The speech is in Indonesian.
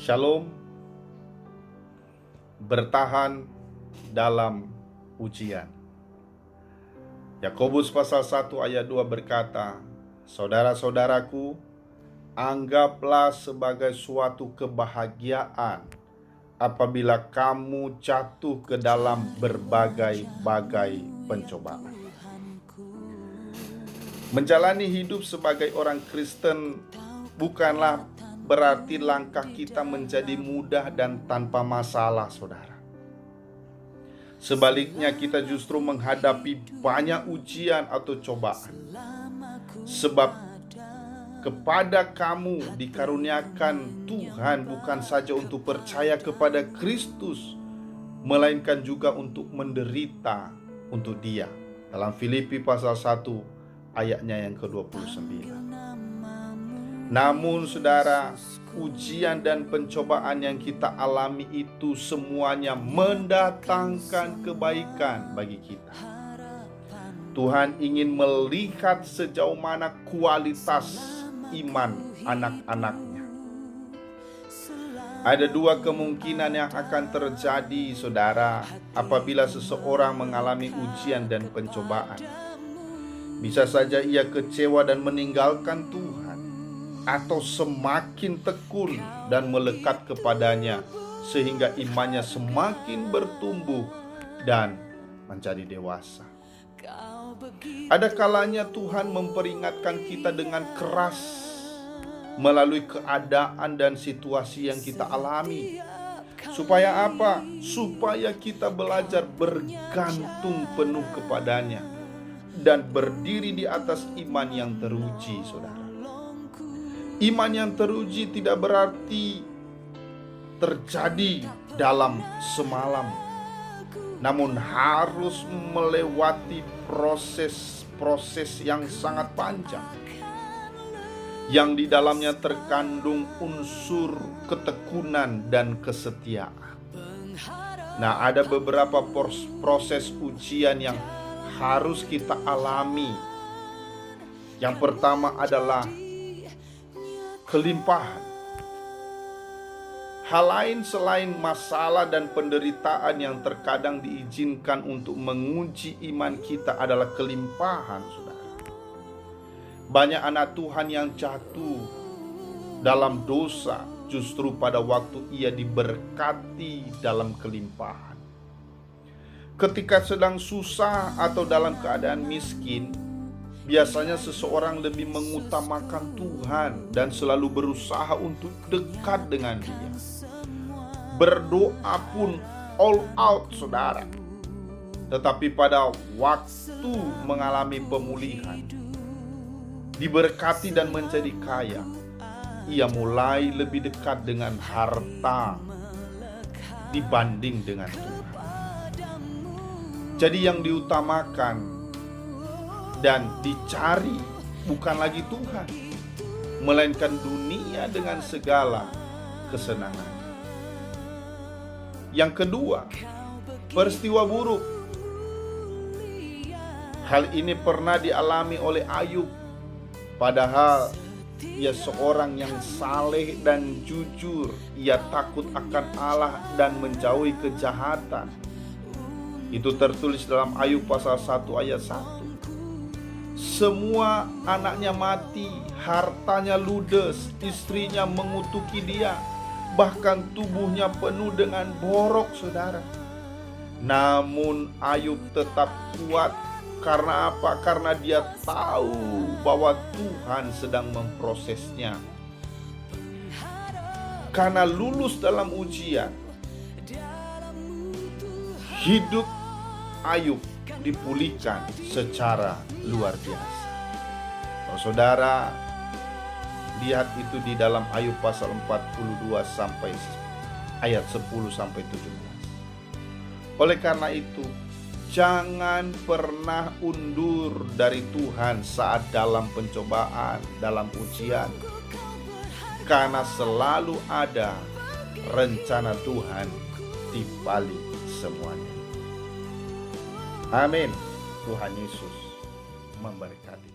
Shalom, bertahan dalam ujian. Yakobus pasal 1 ayat 2 berkata, "Saudara-saudaraku, anggaplah sebagai suatu kebahagiaan apabila kamu jatuh ke dalam berbagai-bagai pencobaan." Menjalani hidup sebagai orang Kristen bukanlah berarti langkah kita menjadi mudah dan tanpa masalah, saudara. Sebaliknya, kita justru menghadapi banyak ujian atau cobaan. Sebab kepada kamu dikaruniakan Tuhan bukan saja untuk percaya kepada Kristus, melainkan juga untuk menderita untuk Dia. Dalam Filipi pasal 1 ayatnya yang ke-29. Namun saudara, ujian dan pencobaan yang kita alami itu semuanya mendatangkan kebaikan bagi kita. Tuhan ingin melihat sejauh mana kualitas iman anak-anaknya. Ada dua kemungkinan yang akan terjadi, saudara, apabila seseorang mengalami ujian dan pencobaan. Bisa saja ia kecewa dan meninggalkan Tuhan, atau semakin tekun dan melekat kepadanya sehingga imannya semakin bertumbuh dan menjadi dewasa. Ada kalanya Tuhan memperingatkan kita dengan keras melalui keadaan dan situasi yang kita alami. Supaya apa? Supaya kita belajar bergantung penuh kepadanya dan berdiri di atas iman yang teruji, saudara. Iman yang teruji tidak berarti terjadi dalam semalam, namun harus melewati proses yang sangat panjang, yang di dalamnya terkandung unsur ketekunan dan kesetiaan. Nah, ada beberapa proses ujian yang harus kita alami. Yang pertama adalah kelimpahan. Hal lain selain masalah dan penderitaan yang terkadang diizinkan untuk menguji iman kita adalah kelimpahan, saudara. Banyak anak Tuhan yang jatuh dalam dosa justru pada waktu ia diberkati dalam kelimpahan. Ketika sedang susah atau dalam keadaan miskin, biasanya seseorang lebih mengutamakan Tuhan dan selalu berusaha untuk dekat dengan Dia. Berdoa pun all out, saudara. Tetapi pada waktu mengalami pemulihan, diberkati dan menjadi kaya, ia mulai lebih dekat dengan harta dibanding dengan Tuhan. Jadi yang diutamakan dan dicari bukan lagi Tuhan, melainkan dunia dengan segala kesenangan. Yang kedua, peristiwa buruk. Hal ini pernah dialami oleh Ayub. Padahal ia seorang yang saleh dan jujur. Ia takut akan Allah dan menjauhi kejahatan. Itu tertulis dalam Ayub pasal 1 ayat 1. Semua anaknya mati, hartanya ludes, istrinya mengutuki dia, bahkan tubuhnya penuh dengan borok, saudara. Namun Ayub tetap kuat. Karena apa? Karena dia tahu bahwa Tuhan sedang memprosesnya. Karena lulus dalam ujian, hidup Ayub dipulihkan secara luar biasa. Kalau saudara lihat itu di dalam Ayub pasal 42 sampai ayat 10 sampai 17. Oleh karena itu, jangan pernah undur dari Tuhan saat dalam pencobaan, dalam ujian, karena selalu ada rencana Tuhan di balik semuanya. Amin. Tuhan Yesus memberkati.